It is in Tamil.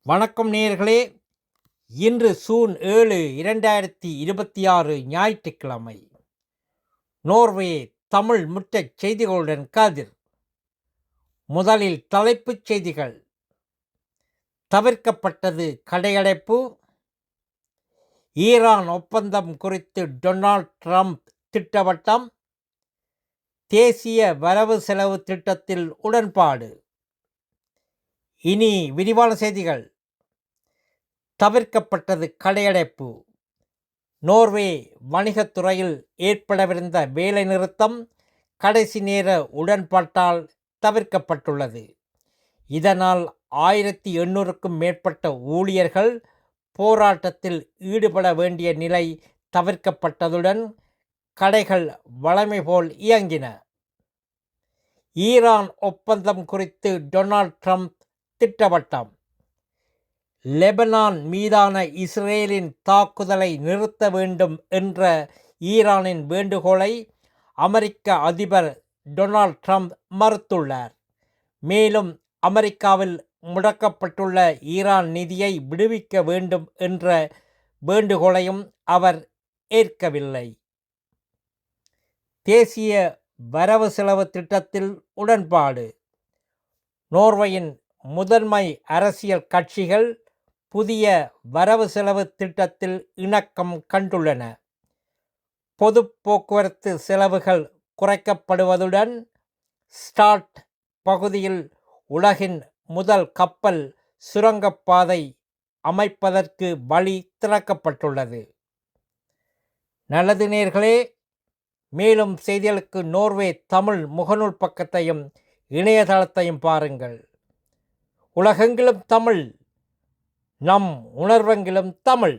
வணக்கம் நேயர்களே. இன்று ஜூன் 7 2026 ஞாயிற்றுக்கிழமை. நோர்வே தமிழ் முற்றச் செய்திகளுடன் காதிர். முதலில் தலைப்புச் செய்திகள். தவிர்க்கப்பட்டது கடையடைப்பு. ஈரான் ஒப்பந்தம் குறித்து டொனால்ட் ட்ரம்ப் திட்டவட்டம். தேசிய வரவு செலவு திட்டத்தில் உடன்பாடு. இனி விரிவான செய்திகள். தவிர்க்கப்பட்டது கடையடைப்பு. நோர்வே வணிகத்துறையில் ஏற்படவிருந்த வேலைநிறுத்தம் கடைசி நேர உடன்பாட்டால் தவிர்க்கப்பட்டுள்ளது. இதனால் 1800க்கும் மேற்பட்ட ஊழியர்கள் போராட்டத்தில் ஈடுபட வேண்டிய நிலை தவிர்க்கப்பட்டதுடன் கடைகள் வழமை போல் இயங்கின. ஈரான் ஒப்பந்தம் குறித்து டொனால்ட் ட்ரம்ப் திட்டவட்டம். லெபனான் மீதான இஸ்ரேலின் தாக்குதலை நிறுத்த வேண்டும் என்ற ஈரானின் வேண்டுகோளை அமெரிக்க அதிபர் டொனால்ட் ட்ரம்ப் மறுத்துள்ளார். மேலும் அமெரிக்காவில் முடக்கப்பட்டுள்ள ஈரான் நிதியை விடுவிக்க வேண்டும் என்ற வேண்டுகோளையும் அவர் ஏற்கவில்லை. தேசிய வரவு செலவு திட்டத்தில் உடன்பாடு. நோர்வேயின் முதன்மை அரசியல் கட்சிகள் புதிய வரவு செலவு திட்டத்தில் இணக்கம் கண்டுள்ளன. பொது போக்குவரத்து செலவுகள் குறைக்கப்படுவதுடன் ஸ்டால்ட் பகுதியில் உலகின் முதல் கப்பல் சுரங்கப்பாதை அமைப்பதற்கு வழி திறக்கப்பட்டுள்ளது. நல்லது நேயர்களே, மேலும் செய்திகளுக்கு நோர்வே தமிழ் முகநூல் பக்கத்தையும் இணையதளத்தையும் பாருங்கள். உலகெங்கிலும் தமிழ், நம் உணர்வெங்கிலும் தமிழ்.